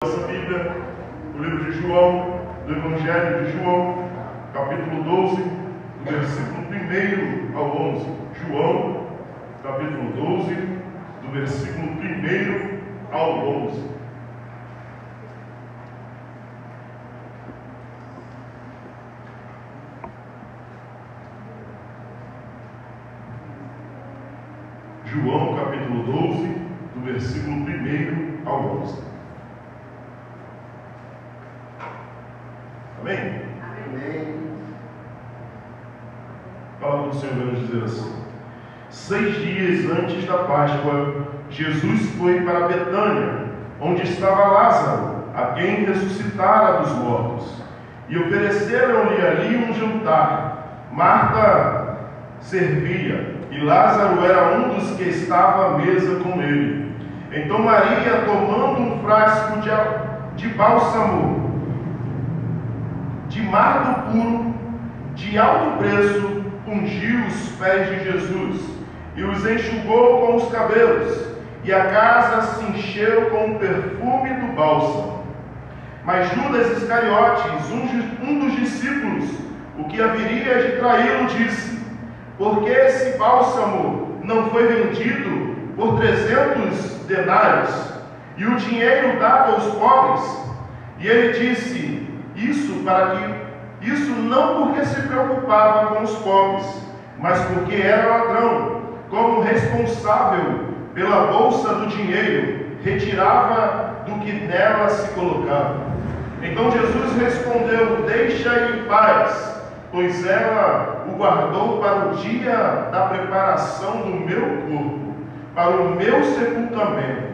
Nossa Bíblia, no livro de João, do Evangelho de João, capítulo 12, do versículo 1 ao 11. João, capítulo 12, do versículo 1 ao 11. João, capítulo 12, do versículo 1 ao 11. Amém? Amém. A palavra do Senhor vai nos dizer assim: 6 dias antes da Páscoa, Jesus foi para Betânia, onde estava Lázaro, a quem ressuscitara dos mortos. E ofereceram-lhe ali um jantar. Marta servia, e Lázaro era um dos que estava à mesa com ele. Então Maria, tomando um frasco de bálsamo, de nardo puro, de alto preço, ungiu os pés de Jesus e os enxugou com os cabelos, e a casa se encheu com o perfume do bálsamo. Mas Judas Iscariotes, um dos discípulos, o que haveria de traí-lo, disse: por que esse bálsamo não foi vendido por 300 denários e o dinheiro dado aos pobres? E ele disse isso não porque se preocupava com os pobres, mas porque era ladrão, como responsável pela bolsa do dinheiro, retirava do que nela se colocava. Então Jesus respondeu: deixa-a em paz, pois ela o guardou para o dia da preparação do meu corpo, para o meu sepultamento.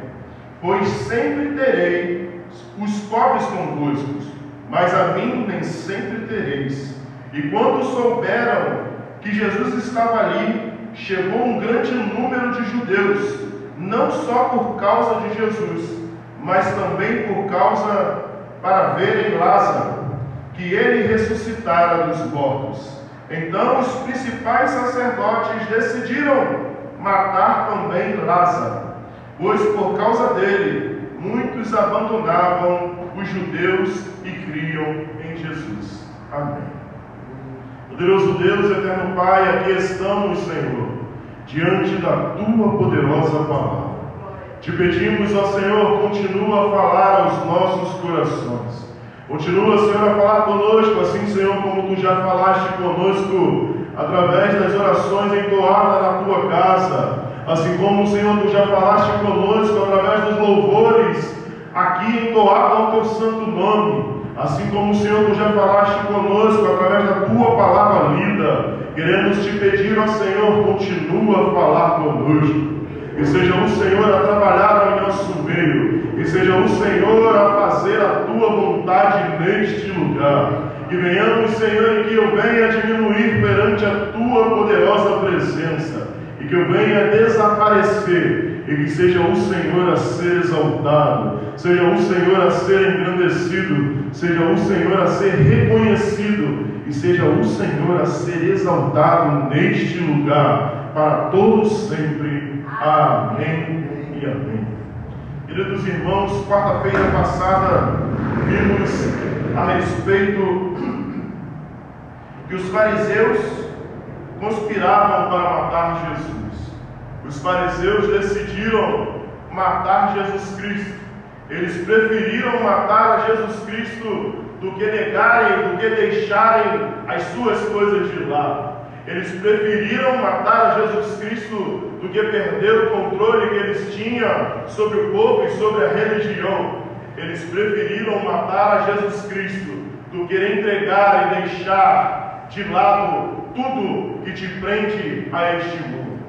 Pois sempre terei os pobres convosco, mas a mim nem sempre tereis. E quando souberam que Jesus estava ali, chegou um grande número de judeus, não só por causa de Jesus, mas também por causa para verem Lázaro, que ele ressuscitara dos mortos. Então os principais sacerdotes decidiram matar também Lázaro, pois por causa dele muitos abandonavam os judeus e criam em Jesus. Amém. Poderoso Deus, eterno Pai, aqui estamos, Senhor, diante da Tua poderosa palavra. Te pedimos, ó Senhor, continua a falar aos nossos corações. Continua, Senhor, a falar conosco, assim, Senhor, como Tu já falaste conosco, através das orações entoadas na Tua casa. Assim como, Senhor, Tu já falaste conosco, através dos louvores aqui entoado ao Teu santo nome. Assim como, Senhor, Tu já falaste conosco através da Tua palavra lida, queremos Te pedir, ó Senhor, continua a falar conosco. Que seja o Senhor a trabalhar em nosso meio, que seja o Senhor a fazer a Tua vontade neste lugar. Que venhamos, Senhor, e que eu venha diminuir perante a Tua poderosa presença, e que eu venha desaparecer, e que seja o Senhor a ser exaltado, seja o Senhor a ser engrandecido, seja o Senhor a ser reconhecido, e seja o Senhor a ser exaltado neste lugar, para todos sempre. Amém e amém. Queridos irmãos, quarta-feira passada vimos a respeito que os fariseus conspiravam para matar Jesus. Os fariseus decidiram matar Jesus Cristo. Eles preferiram matar a Jesus Cristo do que negarem, do que deixarem as suas coisas de lado. Eles preferiram matar a Jesus Cristo do que perder o controle que eles tinham sobre o povo e sobre a religião. Eles preferiram matar a Jesus Cristo do que entregar e deixar de lado tudo que te prende a este mundo.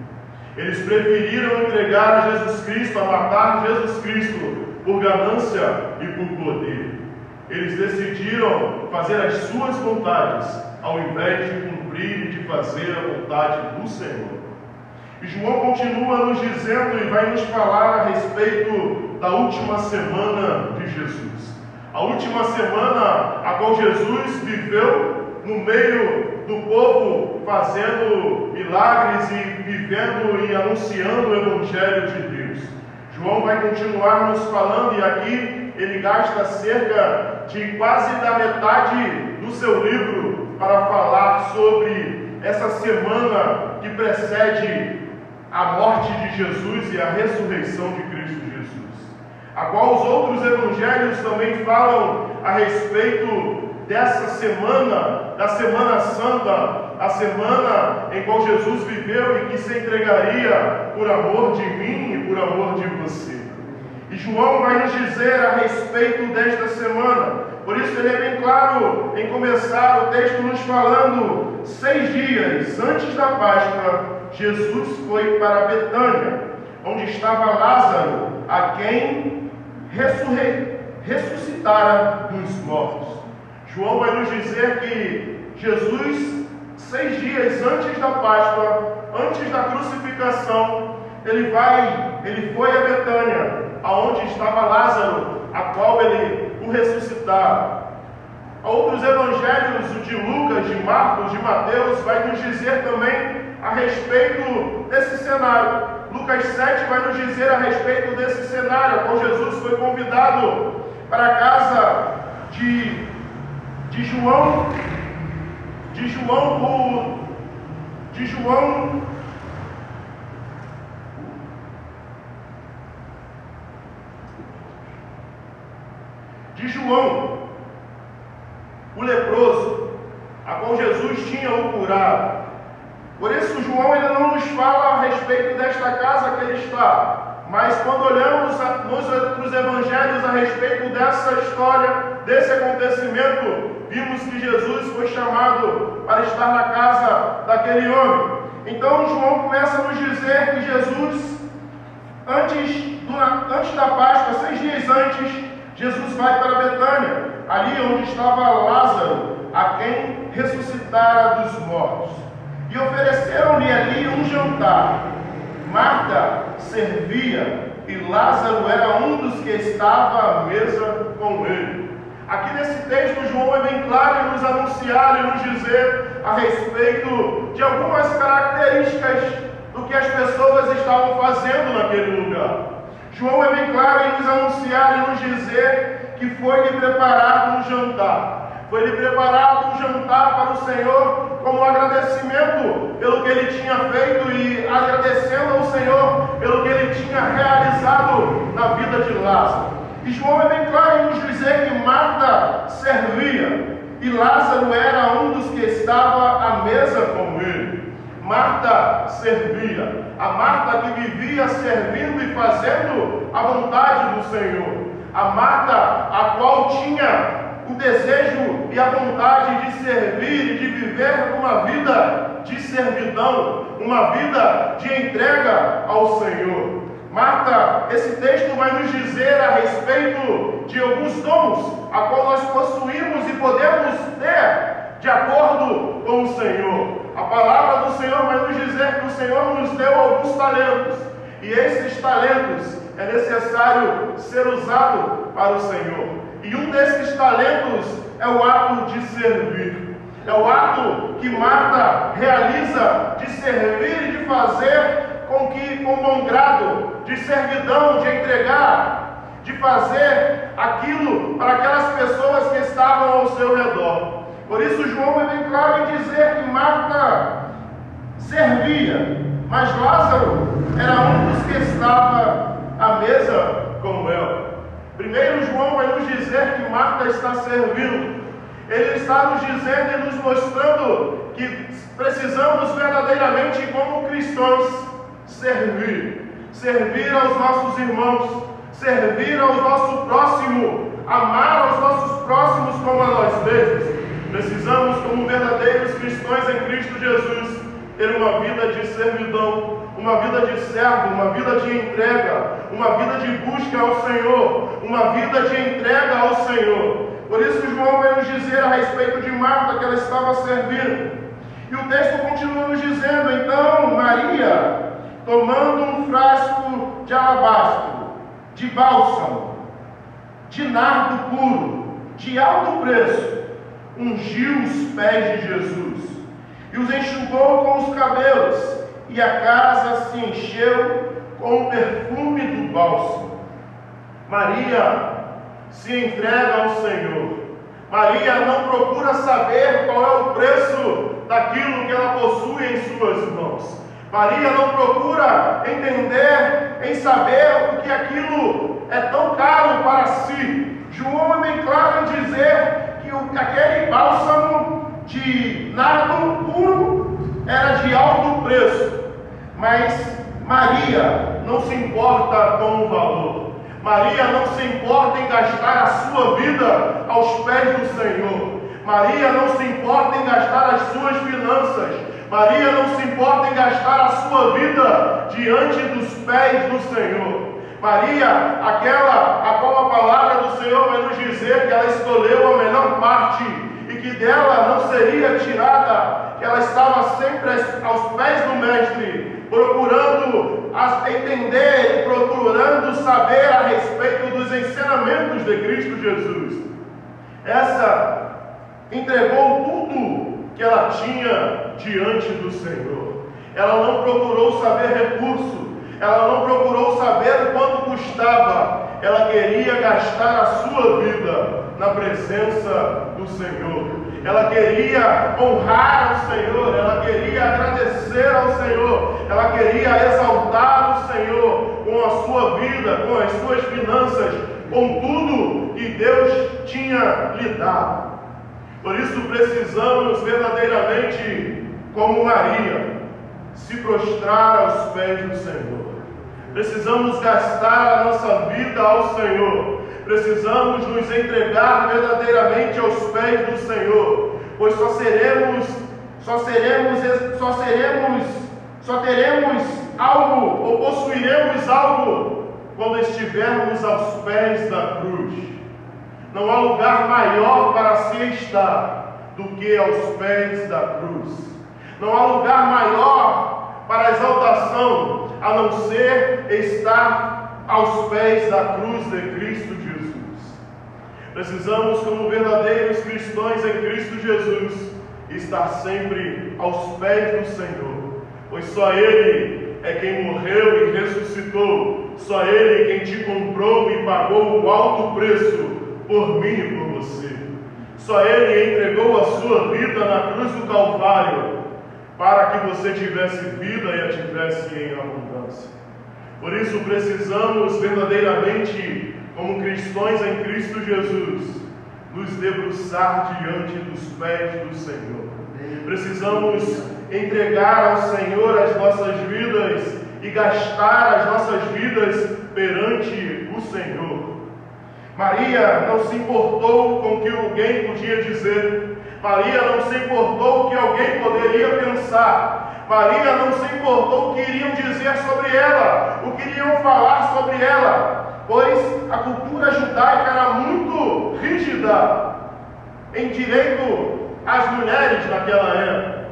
Eles preferiram entregar a Jesus Cristo, a matar Jesus Cristo por ganância e por poder. Eles decidiram fazer as suas vontades, ao invés de cumprir e de fazer a vontade do Senhor. E João continua nos dizendo e vai nos falar a respeito da última semana de Jesus. A última semana a qual Jesus viveu no meio do povo, fazendo milagres e vivendo e anunciando o Evangelho de Deus. João vai continuar nos falando, e aqui ele gasta cerca de quase da metade do seu livro para falar sobre essa semana que precede a morte de Jesus e a ressurreição de Cristo Jesus, a qual os outros evangelhos também falam a respeito dessa semana, da Semana Santa, a semana em qual Jesus viveu e que se entregaria por amor de mim e por amor de você. E João vai nos dizer a respeito desta semana. Por isso ele é bem claro em começar o texto nos falando: 6 dias antes da Páscoa, Jesus foi para Betânia, onde estava Lázaro, a quem ressuscitara dos mortos. João vai nos dizer que Jesus, 6 dias antes da Páscoa, antes da crucificação, ele foi a Betânia, aonde estava Lázaro, a qual ele o ressuscitara. Outros evangelhos, o de Lucas, de Marcos, de Mateus, vai nos dizer também a respeito desse cenário. Lucas 7 vai nos dizer a respeito desse cenário, quando Jesus foi convidado para a casa de João, o leproso, a qual Jesus tinha o curado. Por isso João ele não nos fala a respeito desta casa que ele está, mas quando olhamos nos outros evangelhos a respeito dessa história, desse acontecimento, vimos que Jesus foi chamado para estar na casa daquele homem. Então João começa a nos dizer que Jesus, antes da Páscoa, 6 dias antes, Jesus vai para Betânia, ali onde estava Lázaro, a quem ressuscitara dos mortos. E ofereceram-lhe ali um jantar. Marta servia e Lázaro era um dos que estava à mesa com ele. Aqui nesse texto, João é bem claro em nos anunciar e nos dizer a respeito de algumas características do que as pessoas estavam fazendo naquele lugar. João é bem claro em nos anunciar e nos dizer que foi-lhe preparado um jantar. Foi-lhe preparado um jantar para o Senhor como agradecimento pelo que ele tinha feito e agradecendo ao Senhor pelo que ele tinha realizado na vida de Lázaro. E João é bem claro em nos dizer que Marta servia e Lázaro era um dos que estava à mesa com ele. Marta servia, a Marta que vivia servindo e fazendo a vontade do Senhor. A Marta a qual tinha o desejo e a vontade de servir e de viver uma vida de servidão, uma vida de entrega ao Senhor. Marta, esse texto vai nos dizer a respeito de alguns dons, a qual nós possuímos e podemos ter de acordo com o Senhor. A palavra do Senhor vai nos dizer que o Senhor nos deu alguns talentos, e esses talentos é necessário ser usado para o Senhor. E um desses talentos é o ato de servir. É o ato que Marta realiza de servir e de fazer com bom grado, de servidão, de entregar, de fazer aquilo para aquelas pessoas que estavam ao seu redor. Por isso João é bem claro em dizer que Marta servia, mas Lázaro era um dos que estava à mesa com ela. Primeiro João vai nos dizer que Marta está servindo. Ele está nos dizendo e nos mostrando que precisamos verdadeiramente, como cristãos, servir. Servir aos nossos irmãos, servir ao nosso próximo, amar aos nossos próximos como a nós mesmos. Precisamos, como verdadeiros cristãos em Cristo Jesus, ter uma vida de servidão, uma vida de servo, uma vida de entrega, uma vida de busca ao Senhor, uma vida de entrega ao Senhor. Por isso João vai nos dizer a respeito de Marta que ela estava servindo. E o texto continua nos dizendo: então Maria, tomando um frasco de alabastro, de bálsamo, de nardo puro, de alto preço, ungiu os pés de Jesus e os enxugou com os cabelos, e a casa se encheu com o perfume do bálsamo. Maria se entrega ao Senhor. Maria não procura saber qual é o preço daquilo que ela possui em suas mãos. Maria não procura entender, em saber o que aquilo é tão caro para si. João é bem claro em dizer que aquele bálsamo de nardo puro era de alto preço. Mas Maria não se importa com o valor. Maria não se importa em gastar a sua vida aos pés do Senhor. Maria não se importa em gastar as suas finanças. Maria não se importa em gastar a sua vida diante dos pés do Senhor. Maria, aquela a qual a palavra do Senhor vai nos dizer que ela escolheu a melhor parte e que dela não seria tirada, que ela estava sempre aos pés do Mestre, procurando entender e procurando saber a respeito dos ensinamentos de Cristo Jesus. Essa entregou tudo que ela tinha diante do Senhor. Ela não procurou saber recurso, ela não procurou saber quanto custava. Ela queria gastar a sua vida na presença do Senhor. Ela queria honrar o Senhor, ela queria agradecer ao Senhor, ela queria exaltar o Senhor com a sua vida, com as suas finanças, com tudo que Deus tinha lhe dado. Por isso precisamos verdadeiramente, como Maria, se prostrar aos pés do Senhor. Precisamos gastar a nossa vida ao Senhor. Precisamos nos entregar verdadeiramente aos pés do Senhor, pois só teremos algo ou possuiremos algo quando estivermos aos pés da cruz. Não há lugar maior para se estar do que aos pés da cruz. Não há lugar maior para a exaltação a não ser estar aos pés da cruz de Cristo Jesus. Precisamos, como verdadeiros cristãos em Cristo Jesus, estar sempre aos pés do Senhor, pois só Ele é quem morreu e ressuscitou, só Ele quem te comprou e pagou o alto preço por mim e por você. Só Ele entregou a sua vida na cruz do Calvário para que você tivesse vida e a tivesse em abundância. Por isso precisamos verdadeiramente, como cristãos em Cristo Jesus, nos debruçar diante dos pés do Senhor. Precisamos entregar ao Senhor as nossas vidas e gastar as nossas vidas perante o Senhor. Maria não se importou com o que alguém podia dizer. Maria não se importou com o que alguém poderia pensar. Maria não se importou com o que iriam dizer sobre ela, o que iriam falar sobre ela, pois a cultura judaica era muito rígida em direito às mulheres naquela época.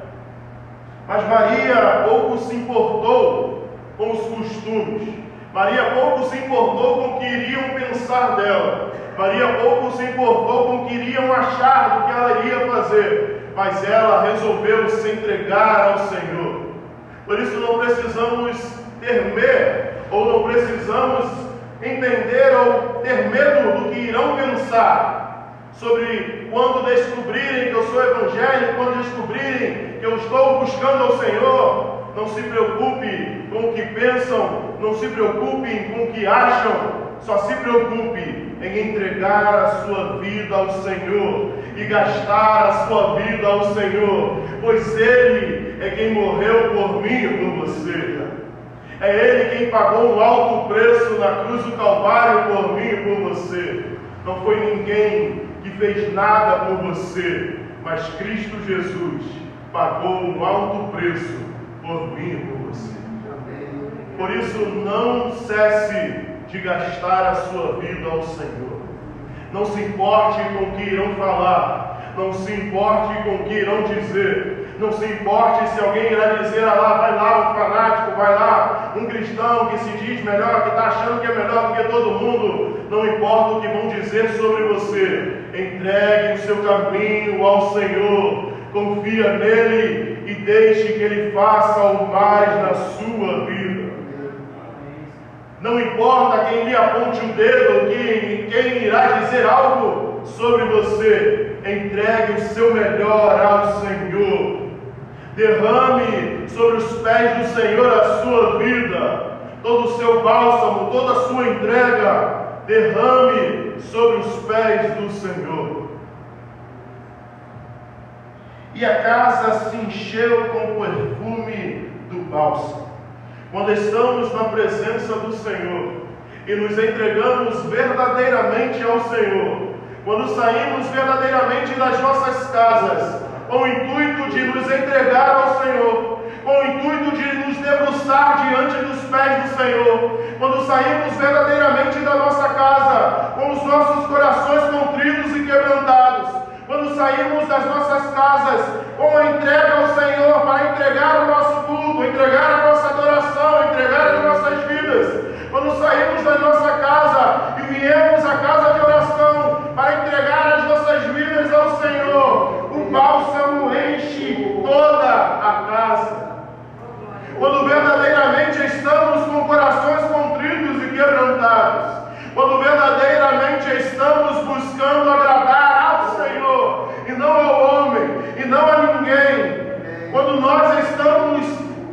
Mas Maria pouco se importou com os costumes. Maria pouco se importou com o que iriam pensar dela. Maria pouco se importou com o que iriam achar do que ela iria fazer. Mas ela resolveu se entregar ao Senhor. Por isso não precisamos temer, ou não precisamos entender ou ter medo do que irão pensar sobre quando descobrirem que eu sou evangélico, quando descobrirem que eu estou buscando ao Senhor. Não se preocupe com o que pensam, não se preocupe com o que acham, só se preocupe em entregar a sua vida ao Senhor e gastar a sua vida ao Senhor, pois Ele é quem morreu por mim e por você. É Ele quem pagou um alto preço na cruz do Calvário por mim e por você. Não foi ninguém que fez nada por você, mas Cristo Jesus pagou um alto preço por mim e por você. Por isso, não cesse de gastar a sua vida ao Senhor. Não se importe com o que irão falar. Não se importe com o que irão dizer. Não se importe se alguém irá dizer: ah lá, vai lá um fanático, vai lá um cristão que se diz melhor, que está achando que é melhor do que todo mundo. Não importa o que vão dizer sobre você. Entregue o seu caminho ao Senhor. Confia nele e deixe que Ele faça o mais na sua vida. Não importa quem lhe aponte o dedo ou quem irá dizer algo sobre você, entregue o seu melhor ao Senhor. Derrame sobre os pés do Senhor a sua vida, todo o seu bálsamo, toda a sua entrega, derrame sobre os pés do Senhor. E a casa se encheu com o perfume do bálsamo. Quando estamos na presença do Senhor e nos entregamos verdadeiramente ao Senhor, quando saímos verdadeiramente das nossas casas, com o intuito de nos entregar ao Senhor, com o intuito de nos debruçar diante dos pés do Senhor, quando saímos verdadeiramente da nossa casa, com os nossos corações contritos e quebrantados, quando saímos das nossas casas com a entrega ao Senhor, para entregar o nosso culto, entregar a nossa adoração, entregar as nossas vidas, quando saímos da nossa casa e viemos à casa de oração para entregar as nossas vidas ao Senhor, o bálsamo enche toda a casa. Quando verdadeiramente estamos com corações contritos e quebrantados, quando verdadeiramente estamos buscando agradar ao Senhor e não ao homem e não a ninguém, quando nós estamos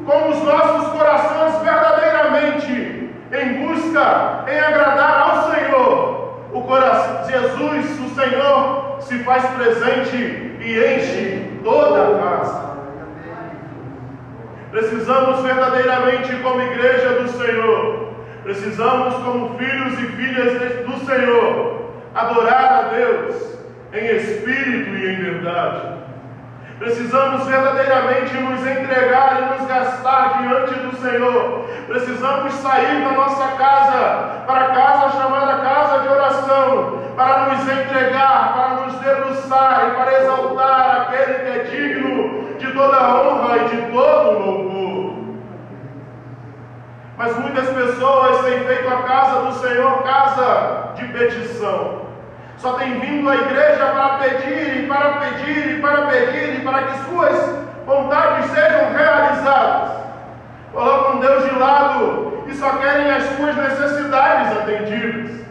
com os nossos corações verdadeiramente em busca, em agradar ao Senhor, Jesus, o Senhor, se faz presente e enche toda a casa. Precisamos verdadeiramente, como igreja do Senhor, precisamos, como filhos e filhas do Senhor, adorar a Deus em espírito e em verdade. Precisamos verdadeiramente nos entregar e nos gastar diante do Senhor. Precisamos sair da nossa casa para a casa chamada casa de oração, para nos entregar, para nos debruçar e para exaltar aquele que é digno de toda honra e de todo louvor. Mas muitas pessoas têm feito a casa do Senhor casa de petição. Só tem vindo à igreja para pedir, e para pedir, e para pedir, e para que suas vontades sejam realizadas. Colocam Deus de lado e só querem as suas necessidades atendidas.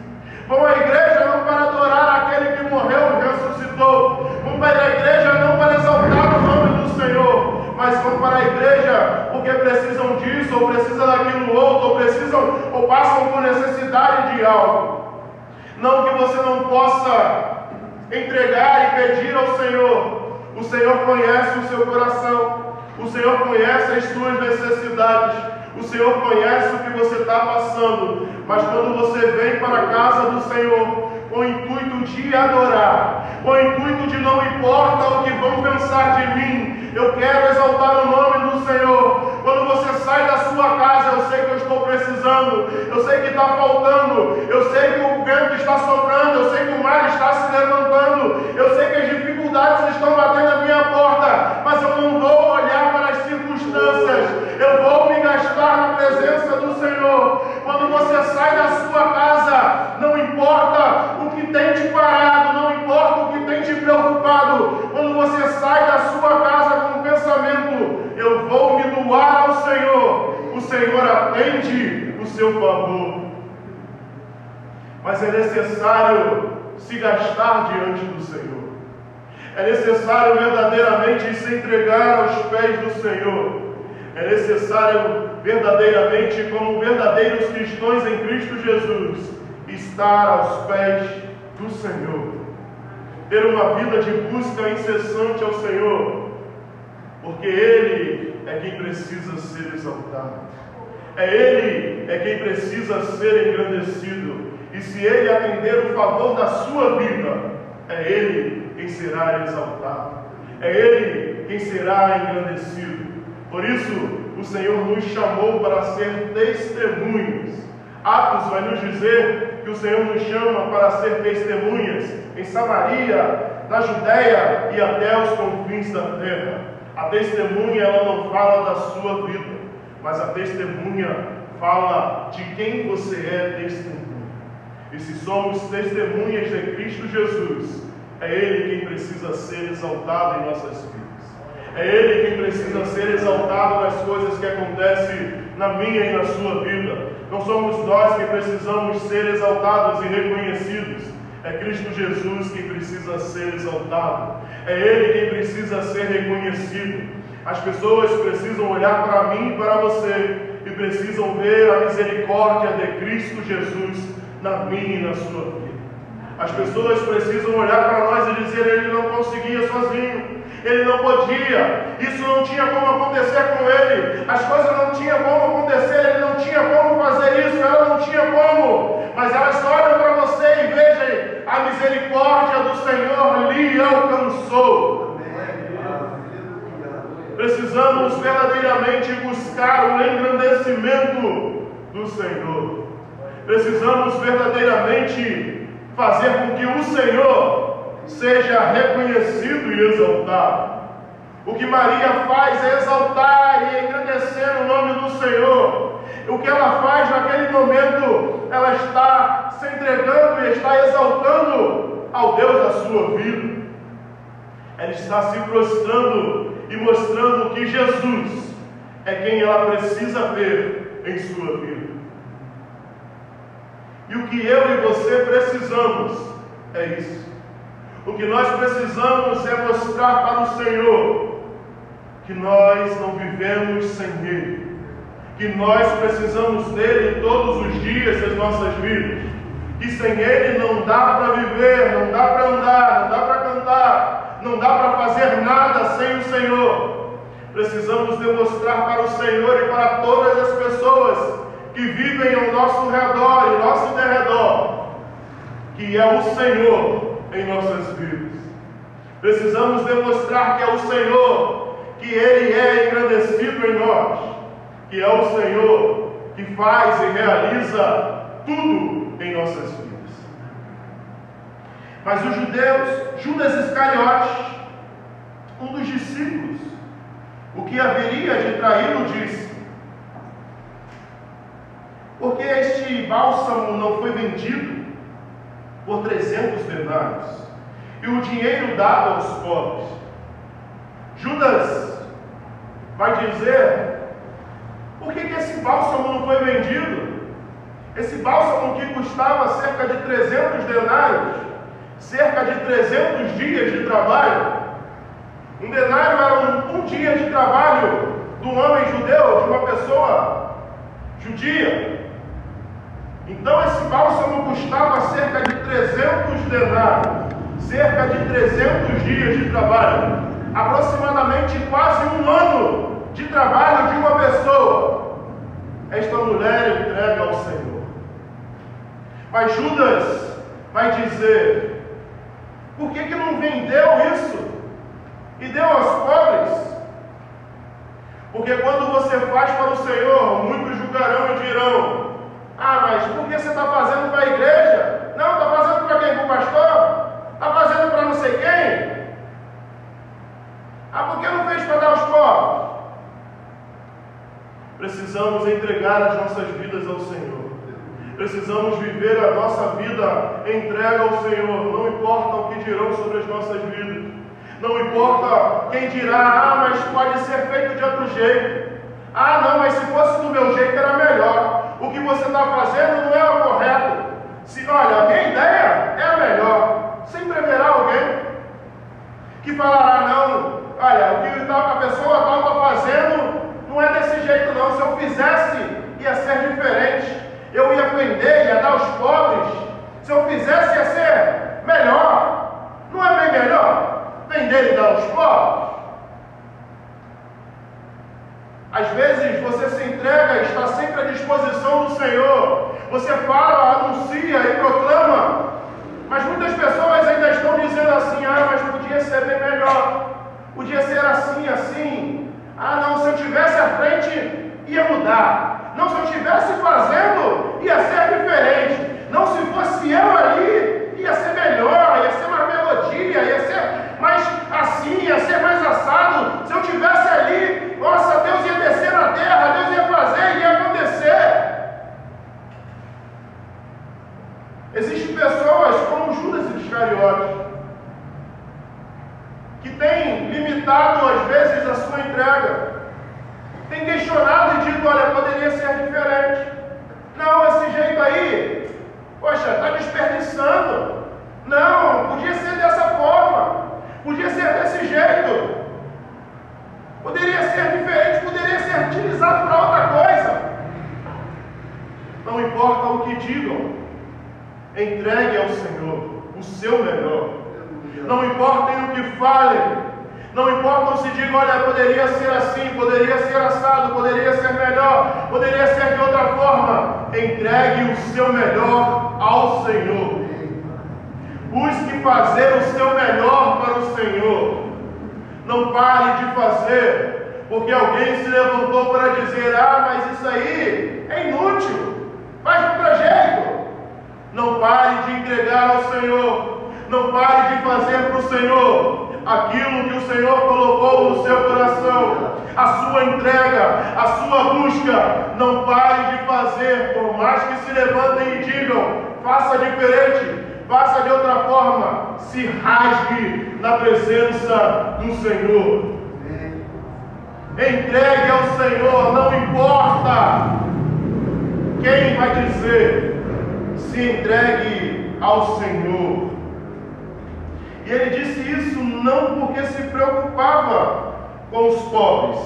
Vão à igreja não para adorar aquele que morreu e ressuscitou. Vão para a igreja não para exaltar o nome do Senhor, mas vão para a igreja porque precisam disso, ou precisam daquilo outro, ou passam por necessidade de algo. Não que você não possa entregar e pedir ao Senhor. O Senhor conhece o seu coração. O Senhor conhece as suas necessidades. O Senhor conhece o que você está passando. Mas quando você vem para a casa do Senhor com o intuito de adorar, com o intuito de não importa o que vão pensar de mim, eu quero exaltar o nome do Senhor. Quando você sai da sua casa, eu sei que eu estou precisando, eu sei que está faltando, eu sei que o vento está soprando, eu sei que o mar está se levantando, eu sei que as dificuldades estão batendo à minha porta, mas eu não vou olhar para as circunstâncias, eu vou me gastar na presença do Senhor. Quando você sai da sua casa, não importa o que tem te parado, não importa o que tem te preocupado, quando você sai da sua casa com o pensamento, eu vou me doar ao Senhor, o Senhor atende o seu favor. Mas é necessário se gastar diante do Senhor. É necessário verdadeiramente se entregar aos pés do Senhor. É necessário verdadeiramente, como verdadeiros cristãos em Cristo Jesus, estar aos pés do Senhor. Ter uma vida de busca incessante ao Senhor, porque Ele é quem precisa ser exaltado. Ele é quem precisa ser engrandecido. E se Ele atender o favor da sua vida, é Ele quem será exaltado. É Ele quem será engrandecido. Por isso, o Senhor nos chamou para ser testemunhas. Atos vai nos dizer que o Senhor nos chama para ser testemunhas em Samaria, na Judéia e até os confins da terra. A testemunha, ela não fala da sua vida, mas a testemunha fala de quem você é testemunha. E se somos testemunhas de Cristo Jesus, é Ele quem precisa ser exaltado em nossas vidas. É Ele quem precisa ser exaltado nas coisas que acontecem na minha e na sua vida. Não somos nós que precisamos ser exaltados e reconhecidos. É Cristo Jesus quem precisa ser exaltado. É Ele quem precisa ser reconhecido. As pessoas precisam olhar para mim e para você e precisam ver a misericórdia de Cristo Jesus na minha e na sua vida. As pessoas precisam olhar para nós e dizer: ele não conseguia sozinho, ele não podia, isso não tinha como acontecer com ele, as coisas não tinham como acontecer, ele não tinha como fazer isso, ela não tinha como. Mas elas olham para você e vejam, a misericórdia do Senhor lhe alcançou. Precisamos verdadeiramente buscar o engrandecimento do Senhor. Precisamos verdadeiramente fazer com que o Senhor seja reconhecido e exaltado. O que Maria faz é exaltar e engrandecer o nome do Senhor. O que ela faz naquele momento, ela está se entregando e está exaltando ao Deus da sua vida. Ela está se prostrando e mostrando que Jesus é quem ela precisa ver em sua vida. E o que eu e você precisamos é isso. O que nós precisamos é mostrar para o Senhor que nós não vivemos sem Ele, que nós precisamos dele todos os dias das nossas vidas, que sem Ele não dá para viver, não dá para andar, não dá para cantar, não dá para fazer nada sem o Senhor. Precisamos demonstrar para o Senhor e para todas as pessoas que vivem ao nosso redor e ao nosso derredor, que é o Senhor em nossas vidas. Precisamos demonstrar que é o Senhor, que Ele é engrandecido em nós, que é o Senhor que faz e realiza tudo em nossas vidas. Mas os judeus, Judas Iscariotes, um dos discípulos, o que haveria de traí-lo, disse: porque este bálsamo não foi vendido por 300 denários e o dinheiro dado aos pobres. Judas vai dizer: por que esse bálsamo não foi vendido? Esse bálsamo que custava cerca de 300 denários, cerca de 300 dias de trabalho. Um denário era um dia de trabalho de um homem judeu, de uma pessoa judia. Então esse bálsamo custava cerca de 300 denários, cerca de 300 dias de trabalho, aproximadamente quase um ano de trabalho de uma pessoa. Esta mulher entrega ao Senhor. Mas Judas vai dizer: por que não vendeu isso e deu aos pobres? Porque quando você faz para o Senhor, muitos julgarão e dirão: ah, mas por que você está fazendo para a igreja? Não, está fazendo para quem? Para o pastor? Está fazendo para não sei quem? Ah, por que não fez para dar aos pobres? Precisamos entregar as nossas vidas ao Senhor. Precisamos viver a nossa vida entrega ao Senhor. Não importa o que dirão sobre as nossas vidas. Não importa quem dirá: ah, mas pode ser feito de outro jeito. Ah, não, mas se fosse do meu jeito era melhor. O que você está fazendo não é o correto. Olha, a minha ideia é a melhor. Sempre haverá alguém que falará: não, olha, o que a pessoa tal está fazendo não é desse jeito não. Se eu fizesse, ia ser diferente. Eu ia vender, ia dar aos pobres. Se eu fizesse, ia ser melhor. Não é bem melhor vender e dar aos pobres? Às vezes você se entrega e está sempre à disposição do Senhor. Você fala, anuncia e proclama, mas muitas pessoas ainda estão dizendo assim: ah, mas podia ser bem melhor, podia ser assim, assim. Ah, não, se eu estivesse à frente, ia mudar. Não, se eu estivesse fazendo, ia ser diferente. Não, se fosse eu ali, ia ser melhor, ia ser mais melodia, ia ser mais assim, ia ser mais assado. Se eu estivesse ali, nossa, Deus ia descer na terra, Deus ia fazer, ia acontecer. Existem pessoas como Judas Iscariotes que têm limitado às vezes a sua entrega, têm questionado e dito: olha, poderia ser diferente. Não, esse jeito aí, poxa, está desperdiçando. Não, podia ser dessa forma, podia ser desse jeito, poderia ser diferente, poderia ser utilizado para outra coisa. Não importa o que digam, entregue ao Senhor o seu melhor. Não importa o que falem, não importa se digam, olha, poderia ser assim, poderia ser assado, poderia ser melhor, poderia ser de outra forma. Entregue o seu melhor ao Senhor. Busque fazer o seu melhor para o Senhor. Não pare de fazer, porque alguém se levantou para dizer, mas isso aí é inútil, faz de outro jeito. Não pare de entregar ao Senhor. Não pare de fazer para o Senhor aquilo que o Senhor colocou no seu coração, a sua entrega, a sua busca. Não pare de fazer, por mais que se levantem e digam, faça diferente, faça de outra forma, se rasgue na presença do Senhor. Entregue ao Senhor, não importa quem vai dizer, se entregue ao Senhor. E ele disse isso não porque se preocupava com os pobres,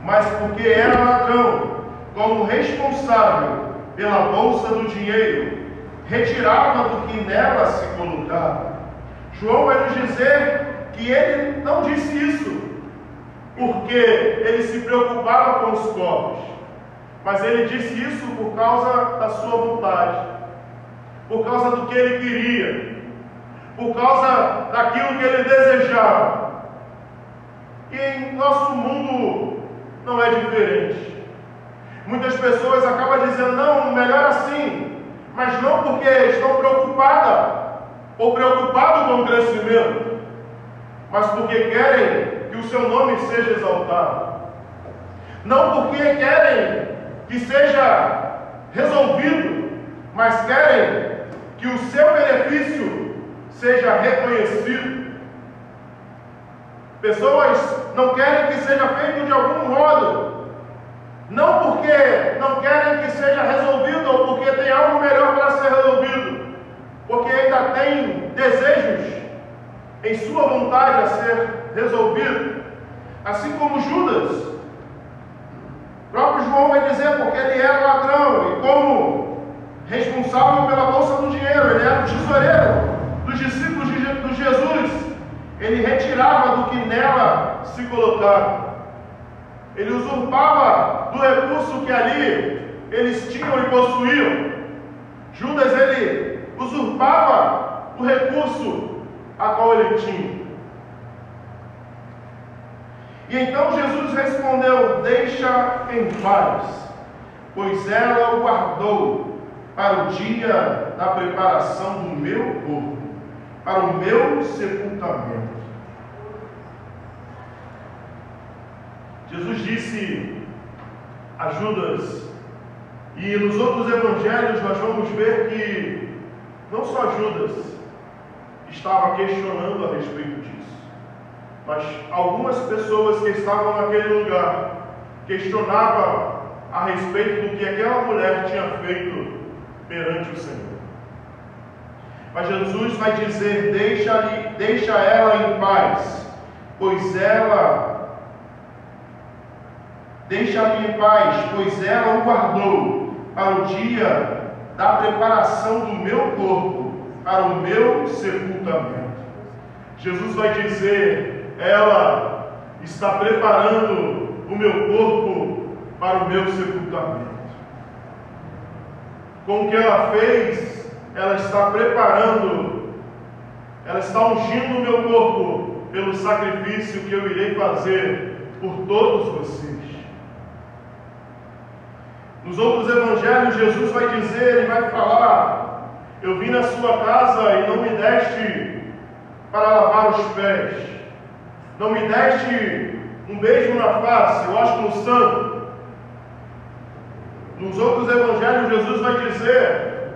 mas porque era ladrão, como responsável pela bolsa do dinheiro, retirava do que nela se colocava. João vai nos dizer que ele não disse isso porque ele se preocupava com os pobres, mas ele disse isso por causa da sua vontade, por causa do que ele queria, por causa daquilo que ele desejava. E em nosso mundo não é diferente. Muitas pessoas acabam dizendo, não, melhor assim, mas não porque estão preocupadas ou preocupados com o crescimento, mas porque querem que o seu nome seja exaltado. Não porque querem que seja resolvido, mas querem que o seu benefício seja reconhecido. Pessoas não querem que seja feito de algum modo, não porque não querem que seja resolvido ou porque tem algo melhor para ser resolvido, porque ainda tem desejos em sua vontade a ser resolvido. Assim como Judas, o próprio João vai dizer, porque ele era ladrão e como responsável pela bolsa do dinheiro, ele era o tesoureiro dos discípulos de Jesus, ele retirava do que nela se colocava. Ele usurpava do recurso que ali eles tinham e possuíam. Judas, ele usurpava do recurso a qual ele tinha. E então Jesus respondeu, deixa em paz, pois ela o guardou para o dia da preparação do meu corpo, para o meu sepultamento. Jesus disse a Judas, e nos outros evangelhos nós vamos ver que não só Judas estava questionando a respeito disso, mas algumas pessoas que estavam naquele lugar questionavam a respeito do que aquela mulher tinha feito perante o Senhor. Mas Jesus vai dizer, deixa ela em paz, pois ela deixa-lhe em paz, pois ela o guardou para o dia da preparação do meu corpo, para o meu sepultamento. Jesus vai dizer, ela está preparando o meu corpo para o meu sepultamento. Com o que ela fez, ela está preparando, ela está ungindo o meu corpo pelo sacrifício que eu irei fazer por todos vocês. Nos outros evangelhos, Jesus vai dizer e vai falar, eu vim na sua casa e não me deste para lavar os pés, não me deste um beijo na face, eu acho no santo. Nos outros evangelhos, Jesus vai dizer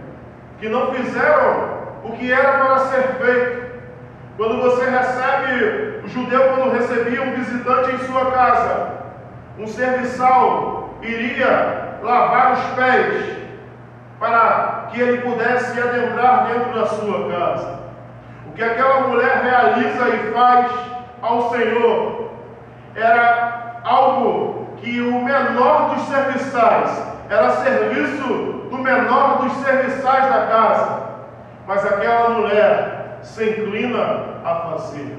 que não fizeram o que era para ser feito. Quando você recebe, o judeu quando recebia um visitante em sua casa, um serviçal iria lavar os pés para que ele pudesse adentrar dentro da sua casa. O que aquela mulher realiza e faz ao Senhor era algo que o menor dos serviçais, era serviço do menor dos serviçais da casa, mas aquela mulher se inclina a fazer.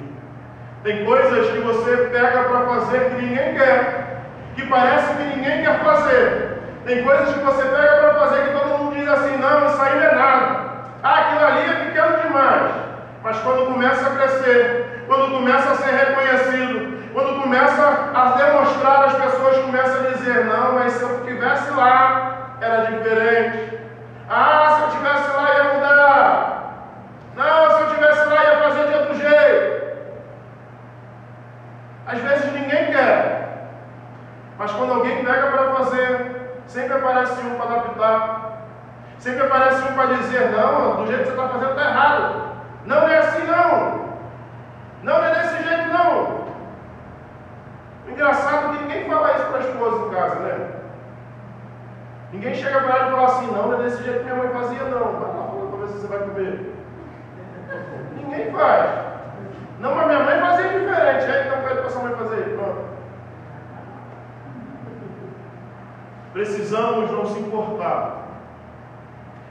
Tem coisas que você pega para fazer que ninguém quer, que parece que ninguém quer fazer. Tem coisas que você pega para fazer que todo mundo diz assim: não, isso aí não é nada. Ah, aquilo ali é pequeno demais. Mas quando começa a crescer, quando começa a ser reconhecido, quando começa a demonstrar, as pessoas começam a dizer: não, mas se eu estivesse lá, era diferente. Ah, se eu estivesse lá, ia mudar. Não, se eu estivesse lá, ia fazer de outro jeito. Às vezes ninguém quer, mas quando alguém pega para fazer, sempre aparece um para adaptar, sempre aparece um para dizer: não, do jeito que você está fazendo está errado, não é assim não, não é desse jeito não. O engraçado é que ninguém fala isso para a esposa em casa, né? Ninguém chega para ela e fala assim: não é desse jeito que minha mãe fazia não, vai lá para ver se você vai comer. Ninguém faz. Não, mas minha mãe fazia diferente. Aí então pede para sua mãe fazer. Pronto. Precisamos não se importar.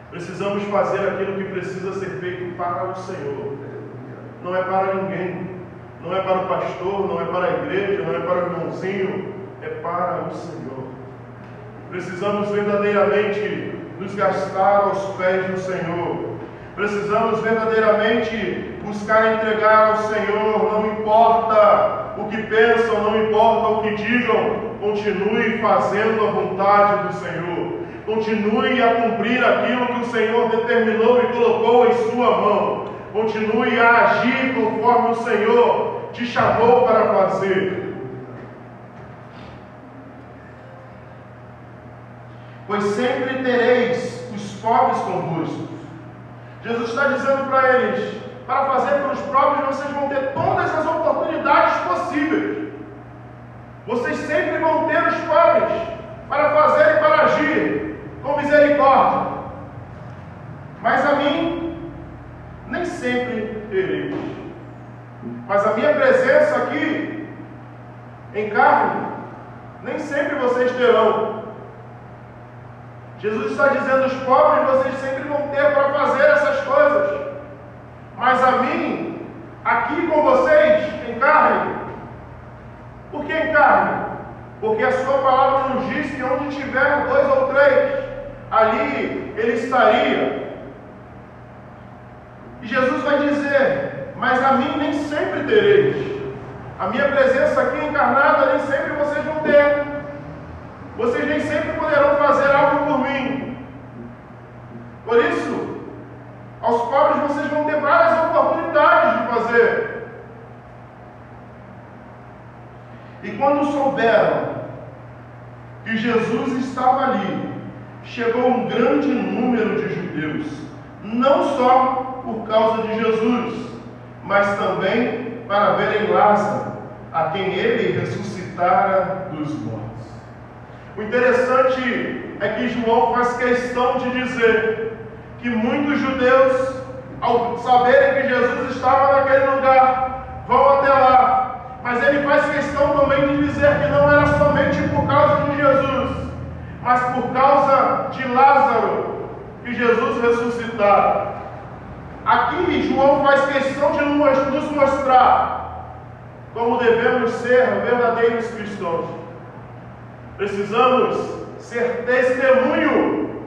Precisamos fazer aquilo que precisa ser feito para o Senhor. Não é para ninguém. Não é para o pastor, não é para a igreja, não é para o irmãozinho. É para o Senhor. Precisamos verdadeiramente nos gastar aos pés do Senhor. Precisamos verdadeiramente buscar entregar ao Senhor, não importa o que pensam, não importa o que digam, continue fazendo a vontade do Senhor, continue a cumprir aquilo que o Senhor determinou e colocou em sua mão, continue a agir conforme o Senhor te chamou para fazer. Pois sempre tereis os pobres convosco. Jesus está dizendo para eles: para fazer pelos próprios, vocês vão ter todas as oportunidades possíveis. Vocês sempre vão ter os pobres para fazer e para agir com misericórdia. Mas a mim, nem sempre tereis. Mas a minha presença aqui, em carne, nem sempre vocês terão. Jesus está dizendo: os pobres vocês sempre vão ter para fazer essas coisas. Mas a mim, aqui com vocês, em carne. Por que em carne? Porque a sua palavra nos diz que onde tiver 2 ou 3, ali ele estaria. E Jesus vai dizer: mas a mim nem sempre tereis. A minha presença aqui encarnada nem sempre vocês vão ter. Vocês nem sempre poderão fazer algo por mim. Por isso, aos pobres vocês vão ter várias oportunidades de fazer. E quando souberam que Jesus estava ali, chegou um grande número de judeus, não só por causa de Jesus, mas também para verem Lázaro, a quem ele ressuscitara dos mortos. O interessante é que João faz questão de dizer que muitos judeus, ao saberem que Jesus estava naquele lugar, vão até lá. Mas ele faz questão também de dizer que não era somente por causa de Jesus, mas por causa de Lázaro, que Jesus ressuscitara. Aqui João faz questão de nos mostrar como devemos ser verdadeiros cristãos. Precisamos ser testemunho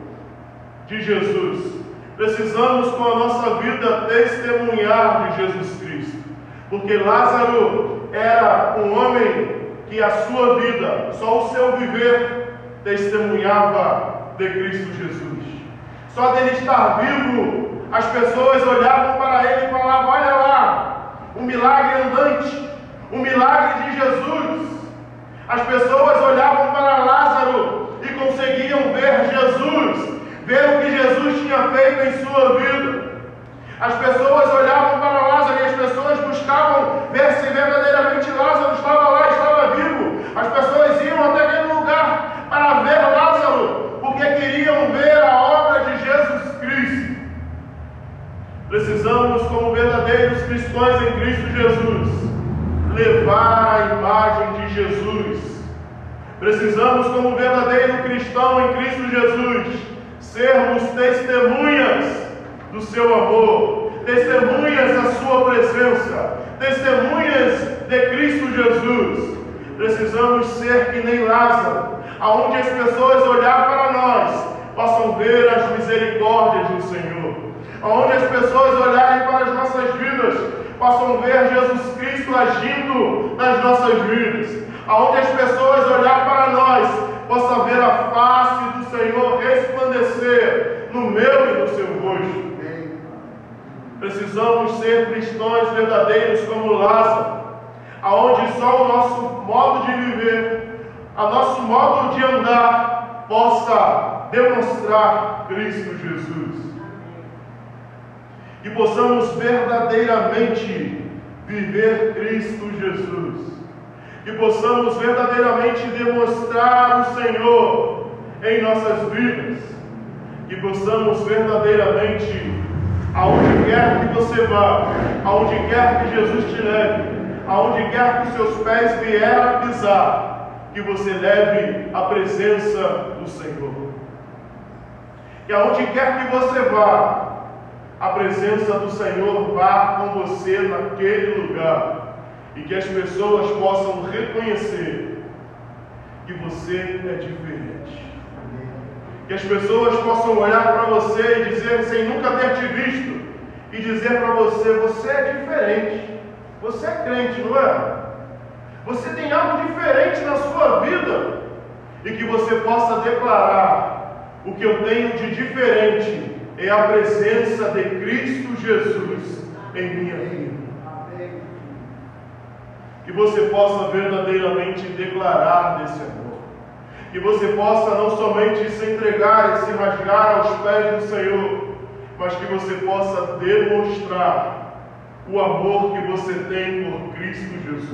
de Jesus. Precisamos com a nossa vida testemunhar de Jesus Cristo. Porque Lázaro era um homem que a sua vida, só o seu viver, testemunhava de Cristo Jesus. Só dele estar vivo, as pessoas olhavam para ele e falavam: olha lá, um milagre andante, um milagre de Jesus. As pessoas olhavam para Lázaro e conseguiam ver Jesus, ver o que Jesus tinha feito em sua vida. As pessoas olhavam para Lázaro e as pessoas buscavam ver se verdadeiramente Lázaro estava lá, estava vivo. As pessoas iam até aquele lugar para ver Lázaro, porque queriam ver a obra de Cristo Jesus, levar a imagem de Jesus. Precisamos, como verdadeiro cristão em Cristo Jesus, sermos testemunhas do seu amor, testemunhas da sua presença, testemunhas de Cristo Jesus. Precisamos ser que nem Lázaro, aonde as pessoas olhar para nós, possam ver as misericórdias do Senhor, aonde as pessoas olharem para as nossas vidas, possam ver Jesus Cristo agindo nas nossas vidas, aonde as pessoas olhar para nós, possam ver a face do Senhor resplandecer no meu e no seu rosto. Precisamos ser cristãos verdadeiros como Lázaro, aonde só o nosso modo de viver, o nosso modo de andar, possa demonstrar Cristo Jesus. Que possamos verdadeiramente viver Cristo Jesus. Que possamos verdadeiramente demonstrar o Senhor em nossas vidas. Que possamos verdadeiramente, aonde quer que você vá, aonde quer que Jesus te leve, aonde quer que os seus pés vierem a pisar, que você leve a presença do Senhor. Que aonde quer que você vá, a presença do Senhor vá com você naquele lugar. E que as pessoas possam reconhecer que você é diferente. Que as pessoas possam olhar para você e dizer, sem nunca ter te visto, e dizer para você, você é diferente. Você é crente, não é? Você tem algo diferente na sua vida. E que você possa declarar, o que eu tenho de diferente é a presença de Cristo Jesus em minha vida. Que você possa verdadeiramente declarar desse amor. Que você possa não somente se entregar e se rasgar aos pés do Senhor, mas que você possa demonstrar o amor que você tem por Cristo Jesus.